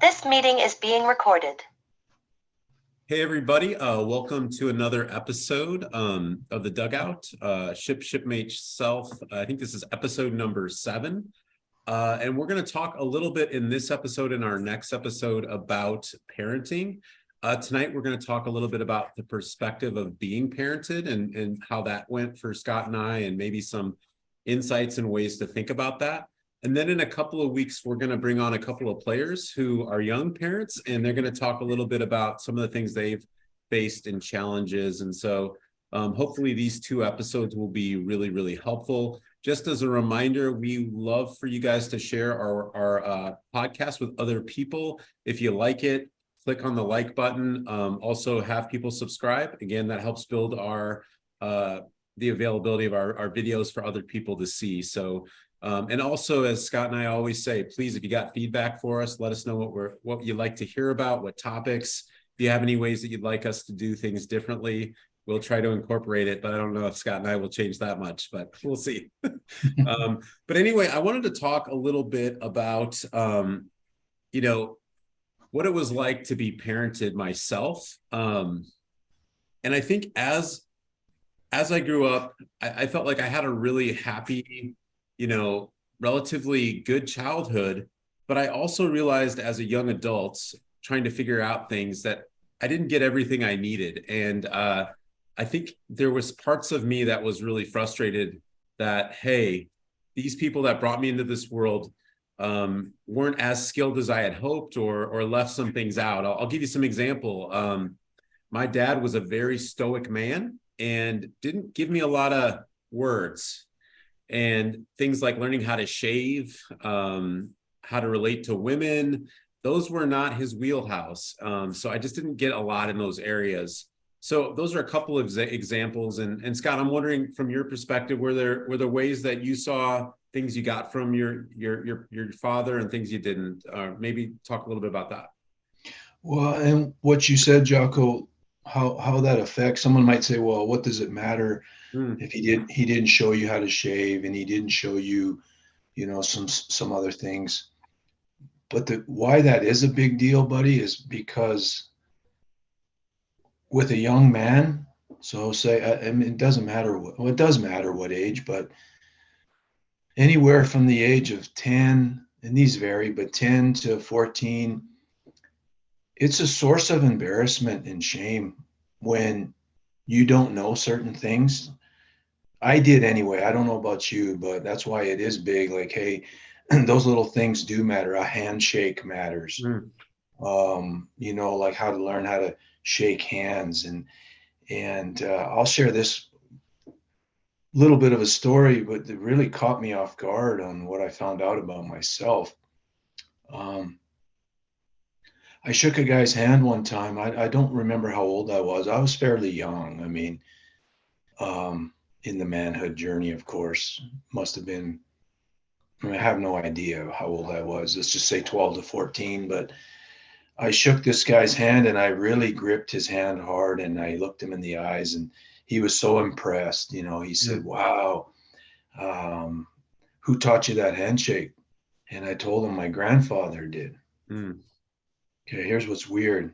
This meeting is being recorded. Hey everybody, welcome to another episode of the Dugout, Shipmate Self. I think this is episode number 7. And we're going to talk a little bit in this episode and our next episode about parenting. Tonight, we're going to talk a little bit about the perspective of being parented and how that went for Scott and I, and maybe some insights and ways to think about that. And then in a couple of weeks, we're going to bring on a couple of players who are young parents, and they're going to talk a little bit about some of the things they've faced and challenges. And so hopefully these 2 episodes will be really, really helpful. Just as a reminder, we love for you guys to share our podcast with other people. If you like it, click on the like button. Also have people subscribe. Again, that helps build the availability of our videos for other people to see. So and also, as Scott and I always say, please, if you got feedback for us, let us know what you'd like to hear about, what topics. If you have any ways that you'd like us to do things differently, we'll try to incorporate it. But I don't know if Scott and I will change that much, but we'll see. But anyway, I wanted to talk a little bit about, what it was like to be parented myself. And I think as I grew up, I felt like I had a really happy, relatively good childhood, but I also realized as a young adult trying to figure out things that I didn't get everything I needed. And I think there was parts of me that was really frustrated that, hey, these people that brought me into this world weren't as skilled as I had hoped, or left some things out. I'll give you some example. My dad was a very stoic man and didn't give me a lot of words. And things like learning how to shave, how to relate to women, those were not his wheelhouse. So I just didn't get a lot in those areas. So those are a couple of examples. And Scott, I'm wondering from your perspective, were there ways that you saw things you got from your father and things you didn't? Maybe talk a little bit about that. Well, and what you said, Jocko, how that affects someone might say, well, what does it matter if he didn't show you how to shave and he didn't show you, some other things. But why that is a big deal, buddy, is because with a young man, so say, I mean, it doesn't matter it does matter what age, but anywhere from the age of 10, and these vary, but 10 to 14, it's a source of embarrassment and shame when you don't know certain things. I did anyway. I don't know about you, but that's why it is big. Like, hey, those little things do matter. A handshake matters. Like how to learn how to shake hands. And I'll share this little bit of a story, but it really caught me off guard on what I found out about myself. I shook a guy's hand one time. I don't remember how old I was. I was fairly young. I mean, in the manhood journey, of course, must have been, I have no idea how old I was. Let's just say 12 to 14. But I shook this guy's hand and I really gripped his hand hard and I looked him in the eyes and he was so impressed. He said, wow, who taught you that handshake? And I told him my grandfather did. Okay, here's what's weird.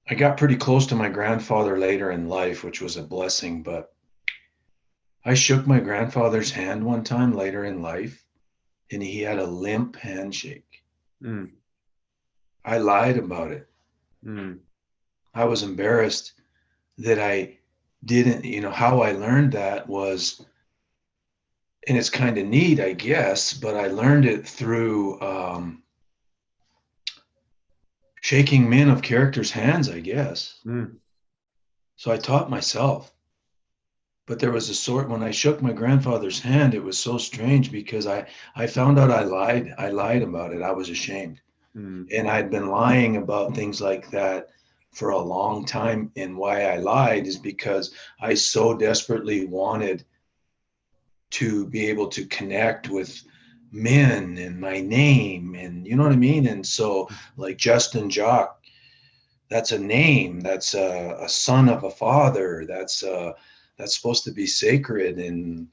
I got pretty close to my grandfather later in life, which was a blessing, but I shook my grandfather's hand one time later in life, and he had a limp handshake. I lied about it. I was embarrassed that I didn't, how I learned that was, and it's kind of neat, I guess, but I learned it through shaking men of character's hands, I guess. So I taught myself. But there was when I shook my grandfather's hand, it was so strange because I found out I lied about it. I was ashamed. And I'd been lying about things like that for a long time. And why I lied is because I so desperately wanted to be able to connect with men and my name, and you know what I mean? And so like Justin Jock, that's a name, that's a son of a father, that's supposed to be sacred. And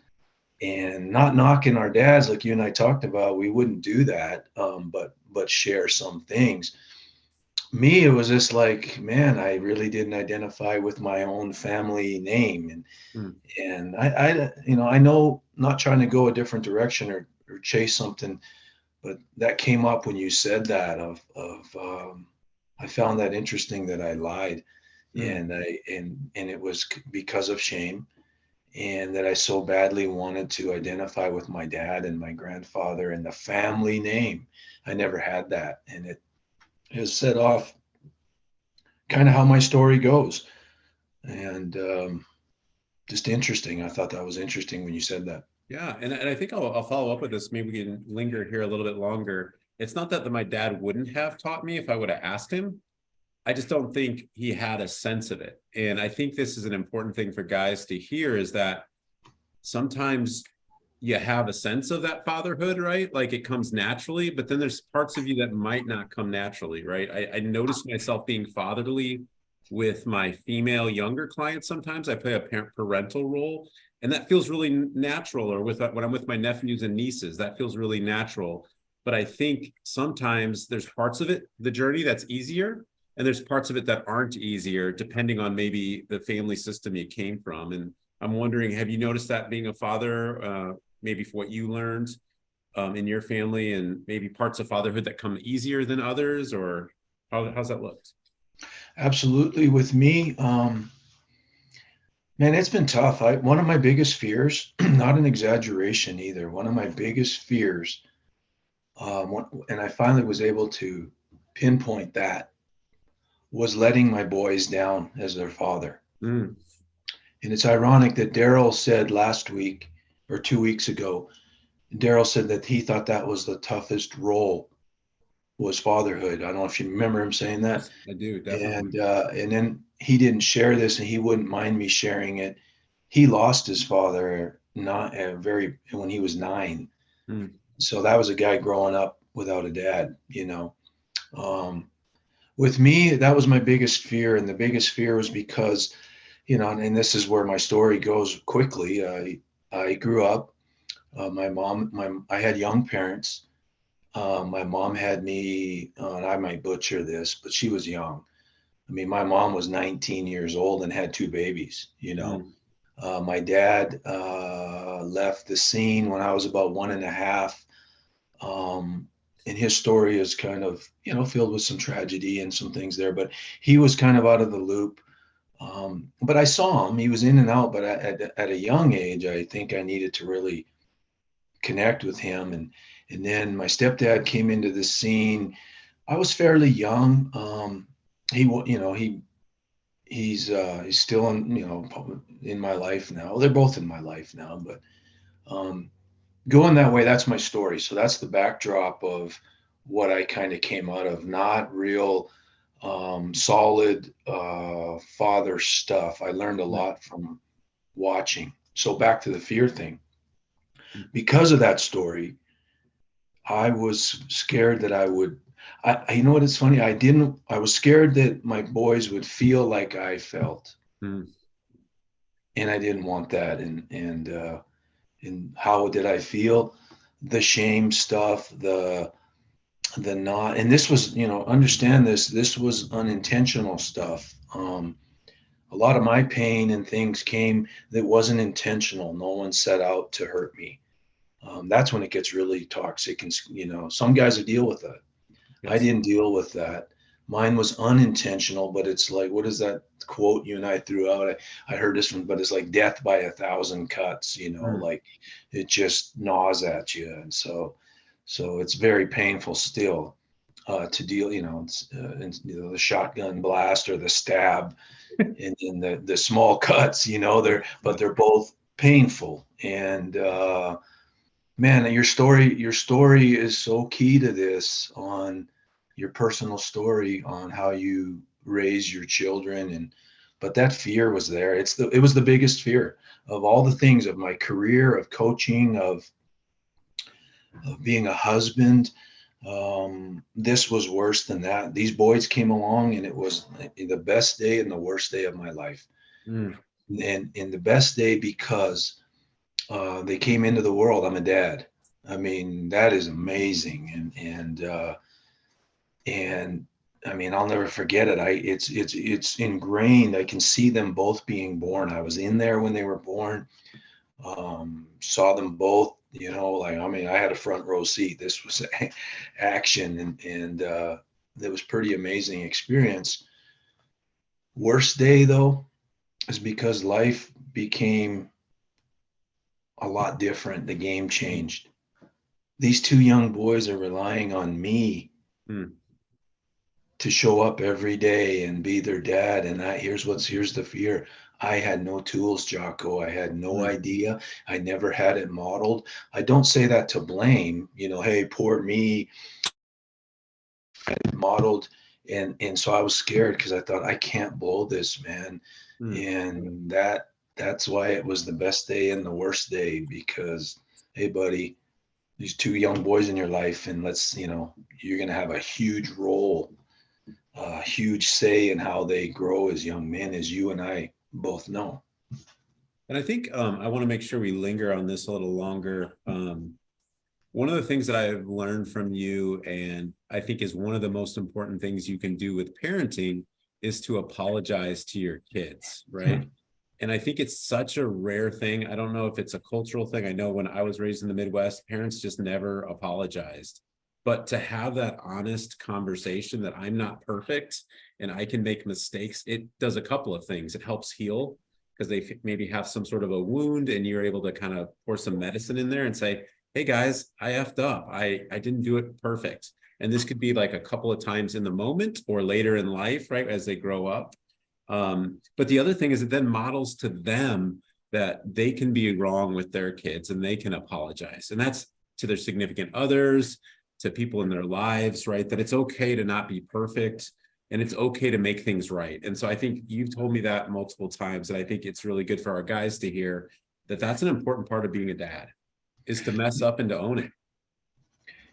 and not knocking our dads, like you and I talked about, we wouldn't do that, but share some things. Me, it was just like, man, I really didn't identify with my own family name, Mm, and I know, not trying to go a different direction or chase something, but that came up when you said that I found that interesting that I lied, mm, and it was because of shame, and that I so badly wanted to identify with my dad and my grandfather and the family name. I never had that, and it has set off kind of how my story goes. And just interesting. I thought that was interesting when you said that. yeah, and I think I'll follow up with this. Maybe we can linger here a little bit longer. It's not that my dad wouldn't have taught me if I would have asked him. I just don't think he had a sense of it. And I think this is an important thing for guys to hear, is that sometimes you have a sense of that fatherhood, right? Like it comes naturally, but then there's parts of you that might not come naturally, right? I noticed myself being fatherly with my female younger clients. Sometimes I play a parental role, and that feels really natural. Or with when I'm with my nephews and nieces, that feels really natural. But I think sometimes there's parts of it, the journey, that's easier, and there's parts of it that aren't easier, depending on maybe the family system you came from. And I'm wondering, have you noticed that being a father, maybe for what you learned in your family, and maybe parts of fatherhood that come easier than others, or how's that looked? Absolutely. With me, man, it's been tough. One of my biggest fears, not an exaggeration either, one of my biggest fears, and I finally was able to pinpoint that, was letting my boys down as their father. Mm, And it's ironic that Daryl said last week or 2 weeks ago, Daryl said that he thought that was the toughest role, was fatherhood. I don't know if you remember him saying that. yes, I do, definitely. And then he didn't share this, and he wouldn't mind me sharing it. He lost his father not very when he was 9. Mm, So that was a guy growing up without a dad, Um, with me, that was my biggest fear, and the biggest fear was because, and this is where my story goes quickly. I grew up. I had young parents. My mom had me, and I might butcher this, but she was young. I mean, my mom was 19 years old and had 2 babies. mm, My dad left the scene when I was about 1.5. Um, and his story is kind of, filled with some tragedy and some things there, but he was kind of out of the loop. But I saw him, he was in and out, but at a young age, I think I needed to really connect with him. And then my stepdad came into the scene. I was fairly young. He, he's still in my life now. Well, they're both in my life now, but um, going that way, that's my story. So that's the backdrop of what I kind of came out of. Not real solid father stuff. I learned a mm, lot from watching. So back to the fear thing. mm. Because of that story, I was scared that I would. You know what? It's funny. I was scared that my boys would feel like I felt, Mm. and I didn't want that. And how did I feel? The shame stuff, the not, and this was, understand this. This was unintentional stuff. A lot of my pain and things came that wasn't intentional. No one set out to hurt me. That's when it gets really toxic, and some guys will deal with that. I Yes. didn't deal with that. Mine was unintentional, but it's like, what is that quote you and I threw out? I heard this one, but it's like death by 1,000 cuts, Mm, like it just gnaws at you. And so it's very painful still to deal, the shotgun blast or the stab and the small cuts, they're both painful. And man, your story is so key to this, on your personal story on how you raise your children. And but that fear was there. It was the biggest fear of all the things, of my career, of coaching, of being a husband. This was worse than that. These boys came along, and it was the best day and the worst day of my life. mm, And the best day because they came into the world. I'm a dad. I mean, that is amazing. And I mean, I'll never forget it. It's ingrained. I can see them both being born. I was in there when they were born. Saw them both, like, I mean, I had a front row seat. This was action, and it was pretty amazing experience. Worst day though is because life became a lot different. The game changed. These two young boys are relying on me to show up every day and be their dad. And here's the fear. I had no tools, Jocko. I had no idea. I never had it modeled. I don't say that to blame, hey, poor me. I had it modeled. And so I was scared because I thought, I can't blow this, man. And that's why it was the best day and the worst day, because, hey, buddy, these two young boys in your life, and you're going to have a huge role, a huge say in how they grow as young men, as you and I both know. And I think I want to make sure we linger on this a little longer. One of the things that I've learned from you, and I think is one of the most important things you can do with parenting, is to apologize to your kids, right? And I think it's such a rare thing. I don't know if it's a cultural thing. I know when I was raised in the Midwest, parents just never apologized. But to have that honest conversation that I'm not perfect and I can make mistakes, it does a couple of things. It helps heal because they maybe have some sort of a wound, and you're able to kind of pour some medicine in there and say, hey guys, I effed up. I didn't do it perfect. And this could be like a couple of times in the moment or later in life, right, as they grow up. But the other thing is it then models to them that they can be wrong with their kids and they can apologize. And that's to their significant others, to people in their lives, right? That it's okay to not be perfect and it's okay to make things right. And so I think you've told me that multiple times, and I think it's really good for our guys to hear that that's an important part of being a dad, is to mess up and to own it.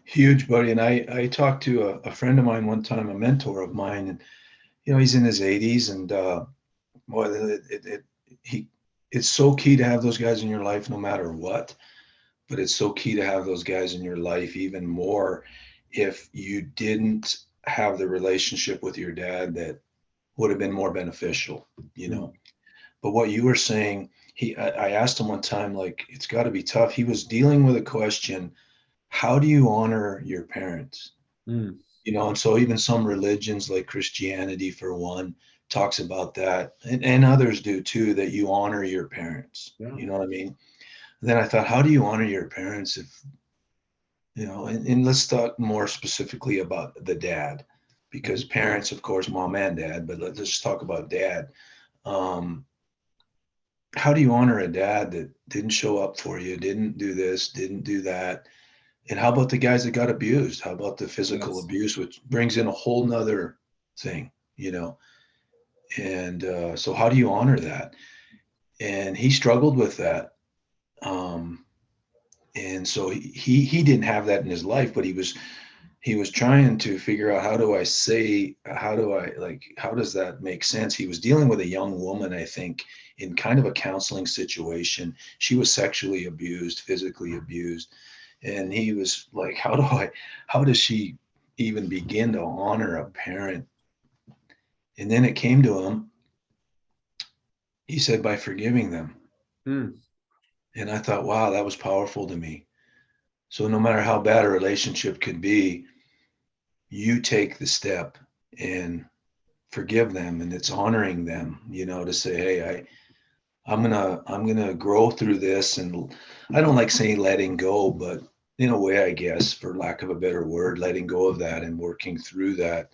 Huge, buddy. And I talked to a friend of mine one time, a mentor of mine, and he's in his 80s, and boy, it's so key to have those guys in your life no matter what. But it's so key to have those guys in your life even more if you didn't have the relationship with your dad that would have been more beneficial, But what you were saying, I asked him one time, like, it's got to be tough. He was dealing with a question: how do you honor your parents? And so even some religions like Christianity, for one, talks about that, and others do too, that you honor your parents. Yeah. You know what I mean? Then I thought, how do you honor your parents if, and let's talk more specifically about the dad, because parents, of course, mom and dad, but let's just talk about dad. How do you honor a dad that didn't show up for you, didn't do this, didn't do that? And how about the guys that got abused? How about the physical abuse, which brings in a whole nother thing, And so how do you honor that? And he struggled with that. And so he didn't have that in his life, but he was trying to figure out, how does that make sense? He was dealing with a young woman, I think, in kind of a counseling situation. She was sexually abused, physically abused. And he was like, how does she even begin to honor a parent? And then it came to him. He said, by forgiving them. And I thought, wow, that was powerful to me. So no matter how bad a relationship could be, you take the step and forgive them, and it's honoring them, to say, hey, I'm gonna grow through this. And I don't like saying letting go, but in a way, I guess, for lack of a better word, letting go of that and working through that,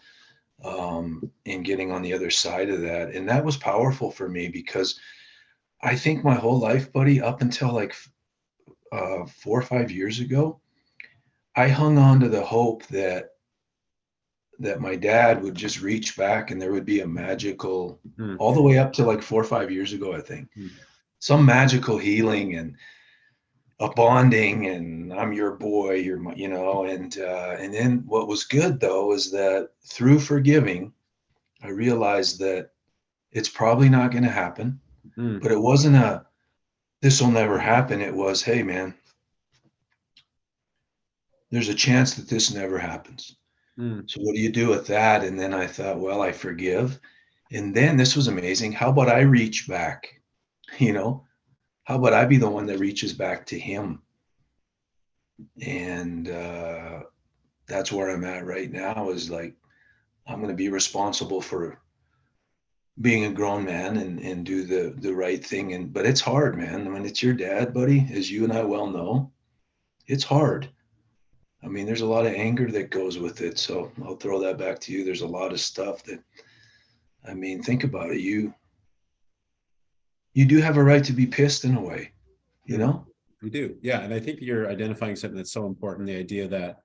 and getting on the other side of that. And that was powerful for me, because I think my whole life, buddy, up until like 4 or 5 years ago, I hung on to the hope that my dad would just reach back and there would be a magical, all the way up to like 4 or 5 years ago, I think, some magical healing and a bonding, and I'm your boy, you're my, and then what was good though is that through forgiving, I realized that it's probably not going to happen, but it wasn't this will never happen. It was, hey, man, there's a chance that this never happens. So what do you do with that? And then I thought, well, I forgive. And then this was amazing. How about I reach back? You know, how about I be the one that reaches back to him? And that's where I'm at right now, is like, I'm going to be responsible for being a grown man and do the right thing. And but it's hard, man. When it's your dad, buddy, as you and I well know, it's hard. I mean, there's a lot of anger that goes with it. So I'll throw that back to you. There's a lot of stuff that, I mean, think about it. You do have a right to be pissed in a way, you know? You do. Yeah. And I think you're identifying something that's so important. The idea that,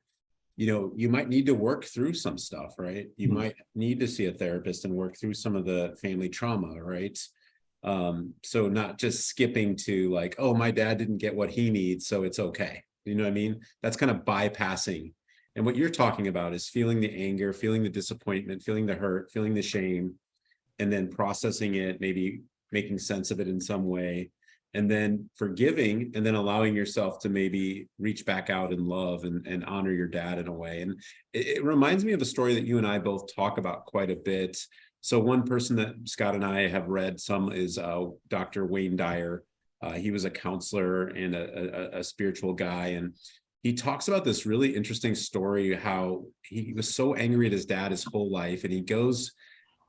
you might need to work through some stuff, right? You might need to see a therapist and work through some of the family trauma, right? So not just skipping to like, oh, my dad didn't get what he needs, so it's okay. You know what I mean? That's kind of bypassing. And what you're talking about is feeling the anger, feeling the disappointment, feeling the hurt, feeling the shame, and then processing it, maybe making sense of it in some way, and then forgiving, and then allowing yourself to maybe reach back out in love and honor your dad in a way. And it reminds me of a story that you and I both talk about quite a bit. So one person that Scott and I have read some is Dr. Wayne Dyer. He was a counselor and a spiritual guy. And he talks about this really interesting story, how he was so angry at his dad his whole life. And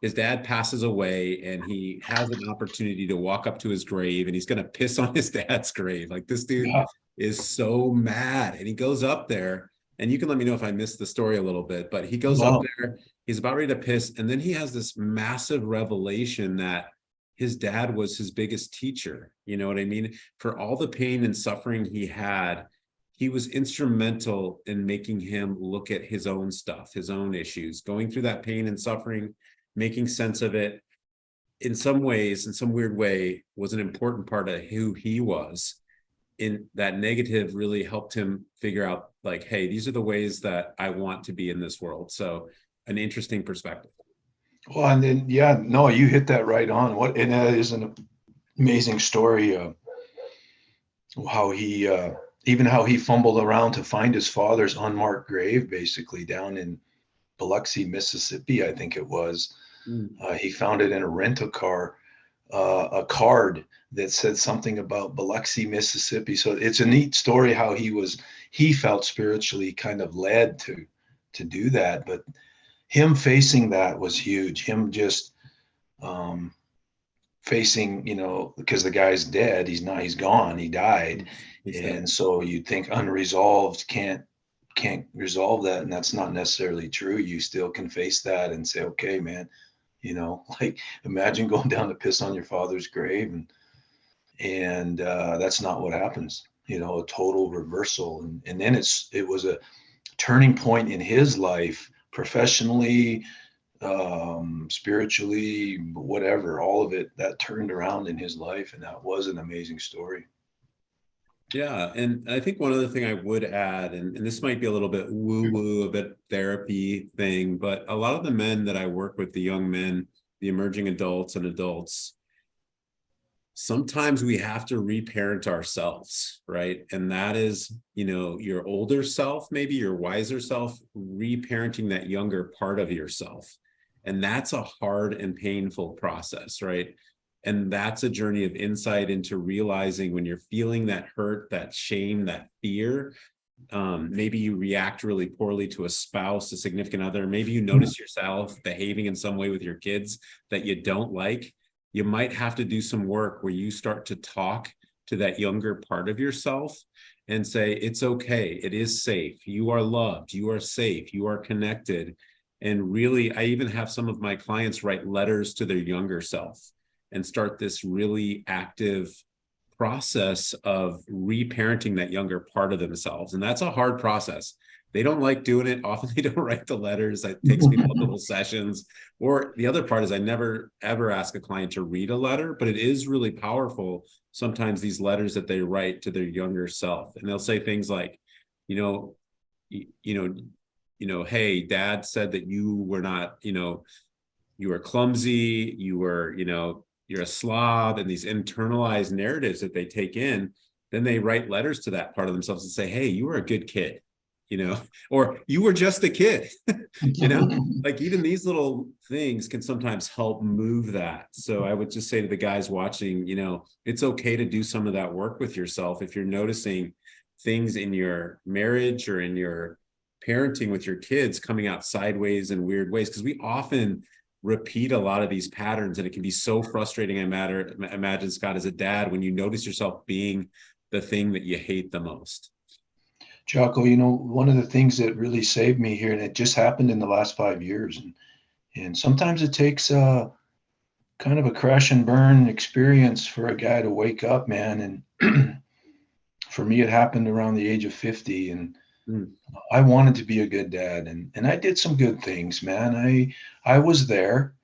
his dad passes away, and he has an opportunity to walk up to his grave, and he's going to piss on his dad's grave. Like, this dude is so mad. And he goes up there, and you can let me know if I missed the story a little bit, but he goes up there, he's about ready to piss. And then he has this massive revelation that his dad was his biggest teacher. You know what I mean? For all the pain and suffering he had, he was instrumental in making him look at his own stuff, his own issues, going through that pain and suffering, making sense of it. In some ways, in some weird way, was an important part of who he was. In that negative really helped him figure out, like, hey, these are the ways that I want to be in this world. So an interesting perspective. Well, and then, yeah, no, you hit that right on. And that is an amazing story. How he, even how he fumbled around to find his father's unmarked grave, basically down in Biloxi, Mississippi, I think it was. He found it in a rental car, a card that said something about Biloxi, Mississippi. So it's a neat story how he felt spiritually kind of led to do that. But him facing that was huge. Him just facing, because the guy's dead. He's gone. He died. And so you'd think unresolved can't resolve that. And that's not necessarily true. You still can face that and say, okay, man, like, imagine going down to piss on your father's grave, and that's not what happens. A total reversal. And then it was a turning point in his life, professionally, spiritually, whatever, all of it that turned around in his life. And that was an amazing story. Yeah. And I think one other thing I would add, and this might be a little bit woo-woo, a bit therapy thing, but a lot of the men that I work with, the young men, the emerging adults and adults, sometimes we have to reparent ourselves, right? And that is, your older self, maybe your wiser self, reparenting that younger part of yourself. And that's a hard and painful process, right? And that's a journey of insight into realizing when you're feeling that hurt, that shame, that fear. Maybe you react really poorly to a spouse, a significant other. Maybe you notice yourself behaving in some way with your kids that you don't like. You might have to do some work where you start to talk to that younger part of yourself and say, it's okay. It is safe. You are loved. You are safe. You are connected. And really, I even have some of my clients write letters to their younger self and start this really active process of reparenting that younger part of themselves. And that's a hard process. They don't like doing it. Often they don't write the letters. It takes me multiple sessions. Or the other part is I never, ever ask a client to read a letter, but it is really powerful. Sometimes these letters that they write to their younger self, and they'll say things like, hey, dad said that you were not, you were clumsy, you were, you're a slob, and these internalized narratives that they take in, then they write letters to that part of themselves and say, hey, you were a good kid, or you were just a kid, like even these little things can sometimes help move that. So I would just say to the guys watching, it's okay to do some of that work with yourself. If you're noticing things in your marriage or in your parenting with your kids coming out sideways in weird ways, because we often repeat a lot of these patterns, and it can be so frustrating. I imagine, Scott, as a dad, when you notice yourself being the thing that you hate the most. Jocko, one of the things that really saved me here, and it just happened in the last 5 years, and sometimes it takes kind of a crash and burn experience for a guy to wake up, man. And for me, it happened around the age of 50, and I wanted to be a good dad, and I did some good things, man. I was there.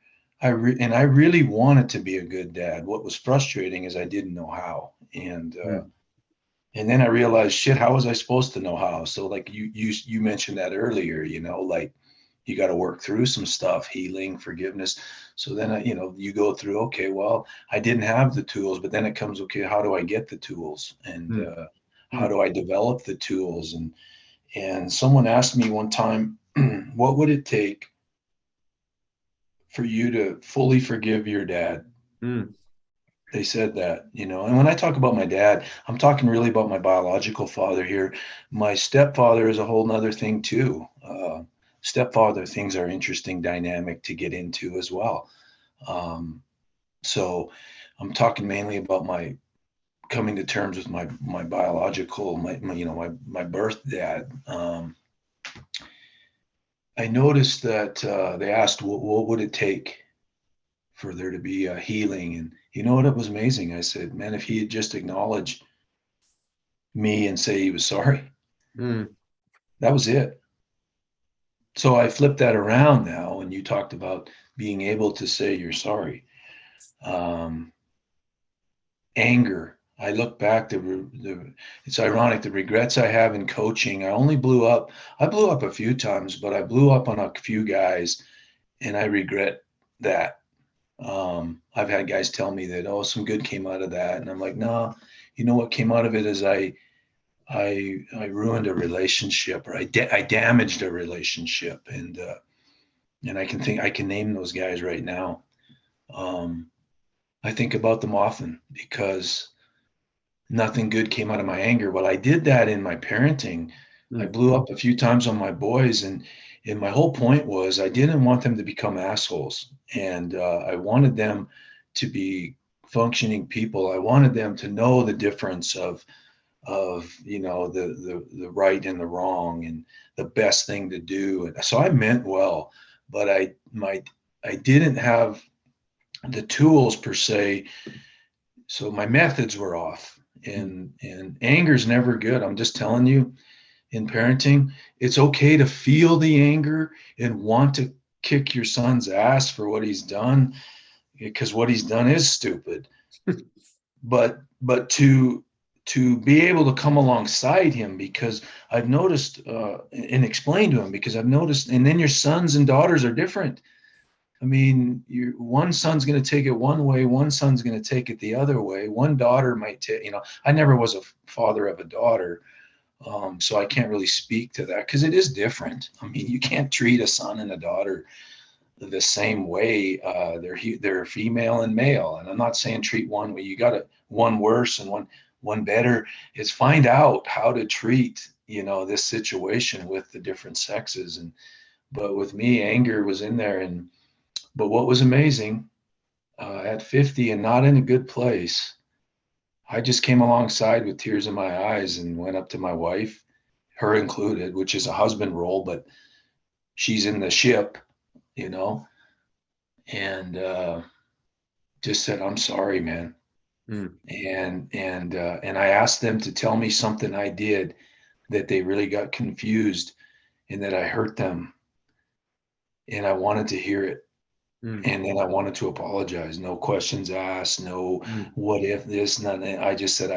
And I really wanted to be a good dad. What was frustrating is I didn't know how. And then I realized, shit, how was I supposed to know how? So like you mentioned that earlier, like you got to work through some stuff, healing, forgiveness. So then you go through, okay, well, I didn't have the tools, but then it comes, okay, how do I get the tools? And how do I develop the tools? And someone asked me one time, what would it take for you to fully forgive your dad? They said that, and when I talk about my dad, I'm talking really about my biological father here. My stepfather is a whole nother thing too. Stepfather things are interesting dynamic to get into as well. So I'm talking mainly about my coming to terms with my biological, my birth dad. I noticed that they asked, what would it take for there to be a healing? And you know what? It was amazing. I said, man, if he had just acknowledged me and say he was sorry, that was it. So I flipped that around now. And you talked about being able to say you're sorry. Anger. I look back it's ironic, the regrets I have in coaching. I blew up a few times, but I blew up on a few guys, and I regret that. I've had guys tell me that, oh, some good came out of that. And I'm like, no, you know what came out of it is I ruined a relationship, or I damaged a relationship. And I can name those guys right now. I think about them often because nothing good came out of my anger. Well, I did that in my parenting. I blew up a few times on my boys, and my whole point was I didn't want them to become assholes, and I wanted them to be functioning people. I wanted them to know the difference of the right and the wrong, and the best thing to do. And so I meant well, but I didn't have the tools per se, so my methods were off. And anger is never good. I'm just telling you, in parenting, it's okay to feel the anger and want to kick your son's ass for what he's done, because what he's done is stupid. but to be able to come alongside him, because I've noticed, and explain to him, because I've noticed, and then your sons and daughters are different. I mean, one son's going to take it one way, one son's going to take it the other way. One daughter might take, I never was a father of a daughter, so I can't really speak to that because it is different. I mean, you can't treat a son and a daughter the same way. They're female and male, and I'm not saying treat one way. You got to one worse and one better. Is find out how to treat this situation with the different sexes. But with me, anger was in there. But what was amazing, at 50 and not in a good place, I just came alongside with tears in my eyes and went up to my wife, her included, which is a husband role, but she's in the ship, and just said, I'm sorry, man. And I asked them to tell me something I did that they really got confused and that I hurt them. And I wanted to hear it. And then I wanted to apologize. No questions asked. No, what if this, nothing. I just said,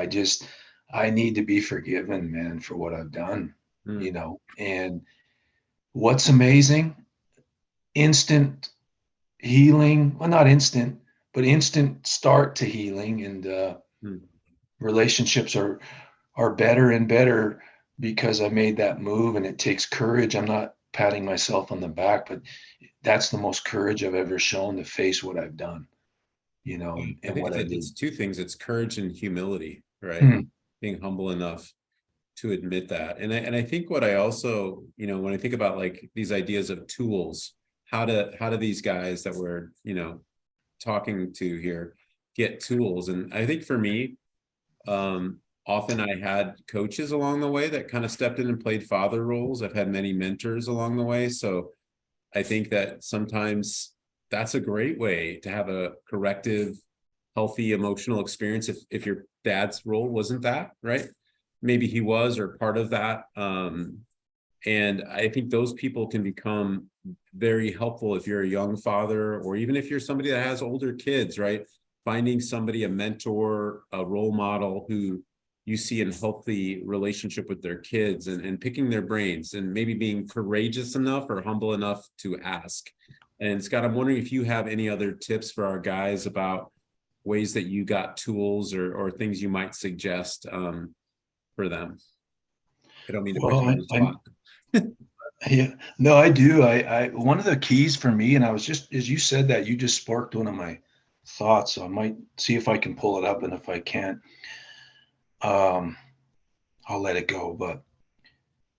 I need to be forgiven, man, for what I've done, And what's amazing, instant healing. Well, not instant, but instant start to healing, and relationships are better and better because I made that move, and it takes courage. I'm not patting myself on the back, but that's the most courage I've ever shown to face what I've done, I and think what I did. it's two things. It's courage and humility, right? Mm. Being humble enough to admit that. And I think what I also, when I think about like these ideas of tools, how do these guys that we're, talking to here get tools? And I think for me, often I had coaches along the way that kind of stepped in and played father roles. I've had many mentors along the way. So I think that sometimes that's a great way to have a corrective, healthy emotional experience if your dad's role wasn't that, right? Maybe he was, or part of that. And I think those people can become very helpful if you're a young father, or even if you're somebody that has older kids, right? Finding somebody, a mentor, a role model who you see in healthy relationship with their kids, and picking their brains, and maybe being courageous enough or humble enough to ask. And Scott, I'm wondering if you have any other tips for our guys about ways that you got tools, or things you might suggest for them. I don't mean to put Well, you on the spot. yeah, no, I do. I one of the keys for me, and I was just, as you said that, you just sparked one of my thoughts. So I might see if I can pull it up, and if I can't, um, I'll let it go. But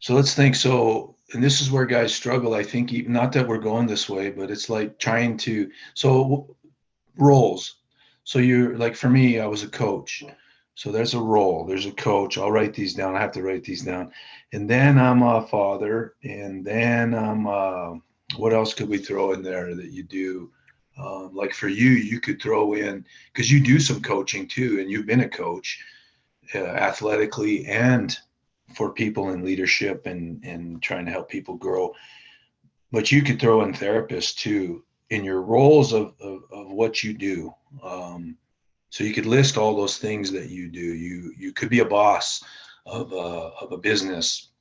so let's think. So, and this is where guys struggle. I think, not that we're going this way, but it's like trying to, roles. So you're like, for me, I was a coach. So there's a role, there's a coach. I'll write these down. I have to write these down. And then I'm a father. And then what else could we throw in there that you do? Like for you, you could throw in, because you do some coaching too, and you've been a coach athletically and for people in leadership, and trying to help people grow. But you could throw in therapists too in your roles of what you do. So you could list all those things that you do. You could be a boss of a business.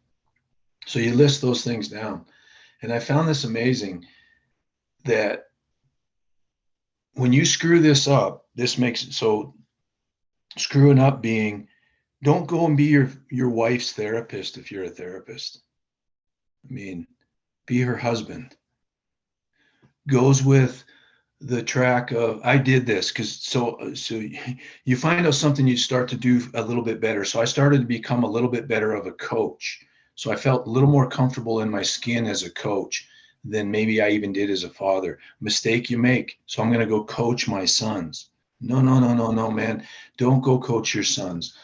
So you list those things down. And I found this amazing, that when you screw this up, this makes it so, screwing up being, don't go and be your wife's therapist if you're a therapist. I mean, be her husband. Goes with the track of, I did this because so you find out something, you start to do a little bit better. So I started to become a little bit better of a coach. So I felt a little more comfortable in my skin as a coach than maybe I even did as a father. Mistake you make. So I'm going to go coach my sons. No, no, no, no, no, man. Don't go coach your sons.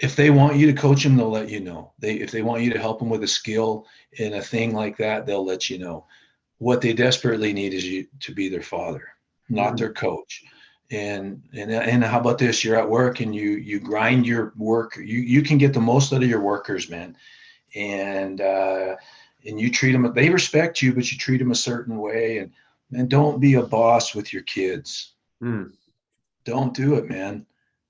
If they want you to coach them, they'll let you know. If they want you to help them with a skill in a thing like that, they'll let you know. What they desperately need is you to be their father, not their coach. And how about this? You're at work and you grind your work. You can get the most out of your workers, man. And you treat them. They respect you, but you treat them a certain way. And don't be a boss with your kids. Mm. Don't do it, man.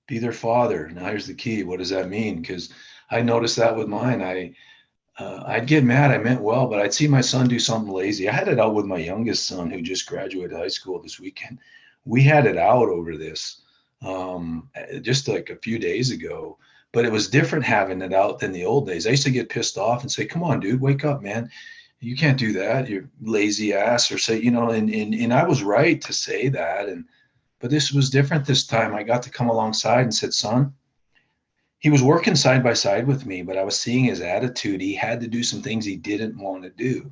Be their father. Now here's the key. What does that mean? Because I noticed that with mine. I'd get mad. I meant well, but I'd see my son do something lazy. I had it out with my youngest son, who just graduated high school this weekend. We had it out over this just like a few days ago, but it was different having it out than the old days. I used to get pissed off and say, come on, dude, wake up, man. You can't do that. You're lazy ass, or say, and I was right to say that. But this was different this time. I got to come alongside and said, son, he was working side by side with me, but I was seeing his attitude. He had to do some things he didn't want to do.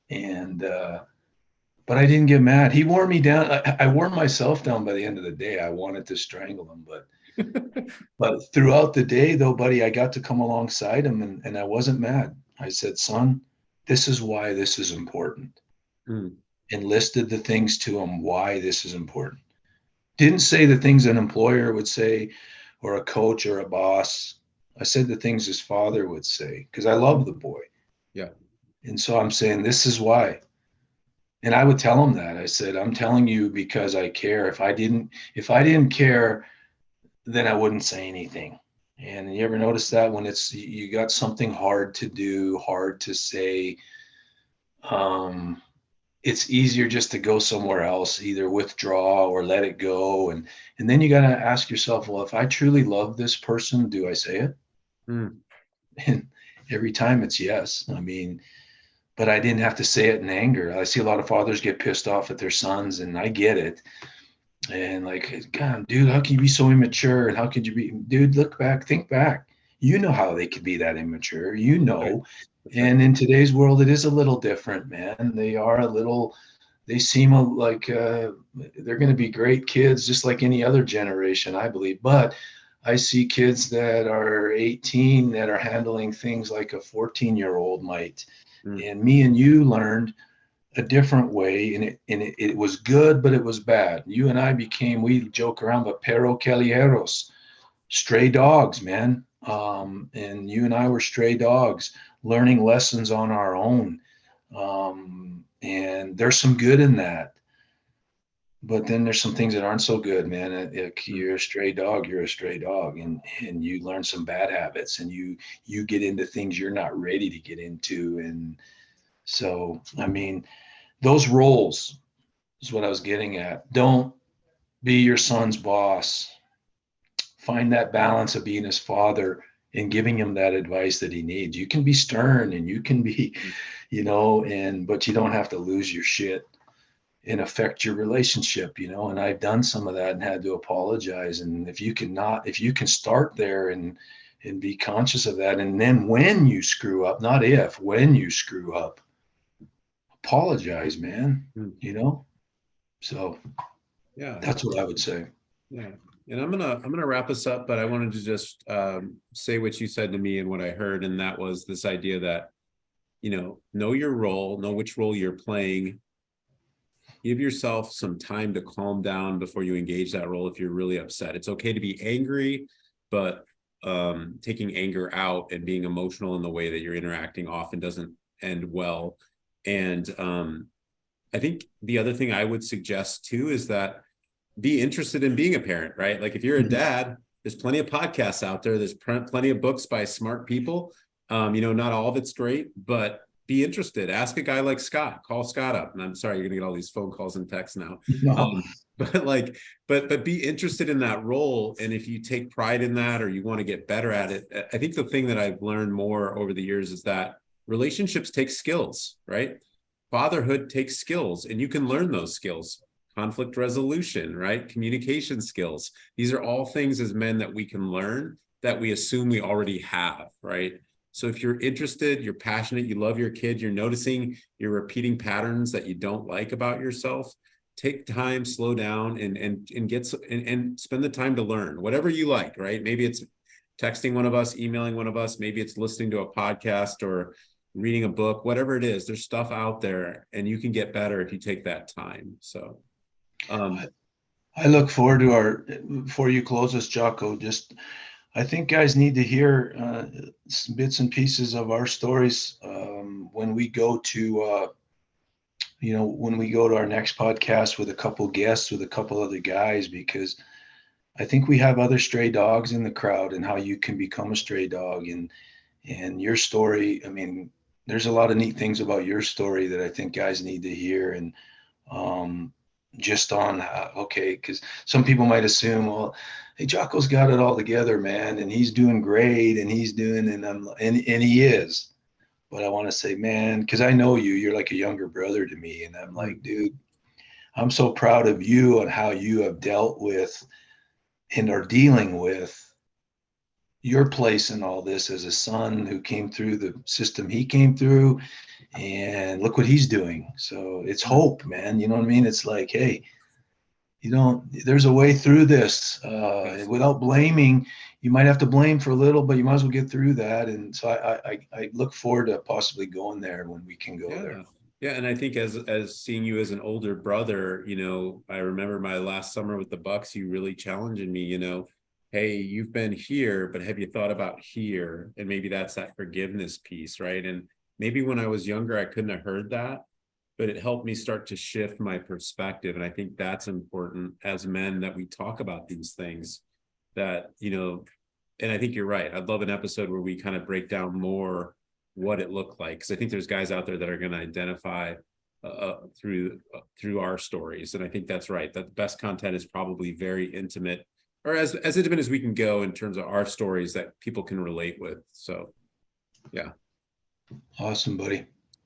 And, but I didn't get mad. He wore me down. I wore myself down by the end of the day. I wanted to strangle him, but throughout the day though, buddy, I got to come alongside him, and I wasn't mad. I said, son, this is why this is important. Mm. And listed the things to him, why this is important. Didn't say the things an employer would say, or a coach or a boss. I said the things his father would say, because I love the boy. Yeah. And so I'm saying, this is why. And I would tell him that. I said, I'm telling you because I care. If I didn't care, then I wouldn't say anything. And you ever notice that when you got something hard to do, hard to say, it's easier just to go somewhere else, either withdraw or let it go. And then you got to ask yourself, well, if I truly love this person, do I say it? Mm. And every time it's yes. I mean, but I didn't have to say it in anger. I see a lot of fathers get pissed off at their sons, and I get it. And like, God, dude, how can you be so immature? And how could you be, dude, look back, think back. You know how they could be that immature, you Right. know. That's right. And in today's world, it is a little different, man. They are a little, they seem like they're going to be great kids, just like any other generation, I believe. But I see kids that are 18 that are handling things like a 14-year-old might. Mm. And me and you learned a different way, and it was good, but it was bad. You and I became, we joke around, but perro callejeros, stray dogs, man. And you and I were stray dogs, learning lessons on our own. And there's some good in that, but then there's some things that aren't so good, man. You're a stray dog, you're a stray dog, and you learn some bad habits, and you get into things you're not ready to get into. And so, I mean, those roles is what I was getting at. Don't be your son's boss. Find that balance of being his father and giving him that advice that he needs. You can be stern and you can be, but you don't have to lose your shit and affect your relationship, and I've done some of that and had to apologize. And if you can start there and be conscious of that. And then when you screw up, not if, when you screw up, apologize, man, Mm. So Yeah. that's what I would say. Yeah. And I'm gonna wrap us up, but I wanted to just say what you said to me and what I heard, and that was this idea that, know your role, know which role you're playing. Give yourself some time to calm down before you engage that role if you're really upset. It's okay to be angry, but taking anger out and being emotional in the way that you're interacting often doesn't end well. And I think the other thing I would suggest too is that be interested in being a parent, right? Like if you're a dad, there's plenty of podcasts out there. There's plenty of books by smart people. Not all of it's great, but be interested. Ask a guy like Scott. Call Scott up. And I'm sorry, you're gonna get all these phone calls and texts now. No. But be interested in that role. And if you take pride in that or you want to get better at it, I think the thing that I've learned more over the years is that relationships take skills, right? Fatherhood takes skills, and you can learn those skills. Conflict resolution, right? Communication skills. These are all things as men that we can learn that we assume we already have, right? So if you're interested, you're passionate, you love your kid, you're noticing you're repeating patterns that you don't like about yourself, take time, slow down, and spend the time to learn whatever you like, right? Maybe it's texting one of us, emailing one of us, maybe it's listening to a podcast or reading a book, whatever it is. There's stuff out there, and you can get better if you take that time. So I look forward to before you close this, Jocko, I think guys need to hear some bits and pieces of our stories when we go to, when we go to our next podcast with a couple guests, with a couple other guys, because I think we have other stray dogs in the crowd, and how you can become a stray dog, and your story. I mean, there's a lot of neat things about your story that I think guys need to hear. And just on okay, because some people might assume, well, hey, Jocko's got it all together, man, and he's doing great, and he's doing, and he is. But I want to say, man, because I know you're like a younger brother to me, and I'm like, dude, I'm so proud of you and how you have dealt with and are dealing with your place in all this as a son who came through the system he came through, and look what he's doing. So it's hope, man. You know what I mean? It's like, hey, there's a way through this yes. without blaming. You might have to blame for a little, but you might as well get through that. And so I look forward to possibly going there when we can go there. Yeah, and I think as seeing you as an older brother, I remember my last summer with the Bucks, you really challenging me, hey, you've been here, but have you thought about here? And maybe that's that forgiveness piece, right? And maybe when I was younger, I couldn't have heard that, but it helped me start to shift my perspective. And I think that's important as men, that we talk about these things, that, and I think you're right. I'd love an episode where we kind of break down more what it looked like, because I think there's guys out there that are going to identify through our stories. And I think that's right, that the best content is probably very intimate, or as intimate as we can go in terms of our stories that people can relate with. So yeah. Awesome, buddy.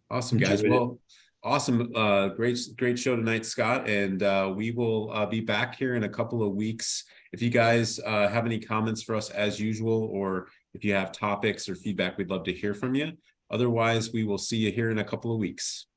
Awesome, guys. Enjoyed it. Well, awesome. Great show tonight, Scott. And we will be back here in a couple of weeks. If you guys have any comments for us as usual, or if you have topics or feedback, we'd love to hear from you. Otherwise, we will see you here in a couple of weeks.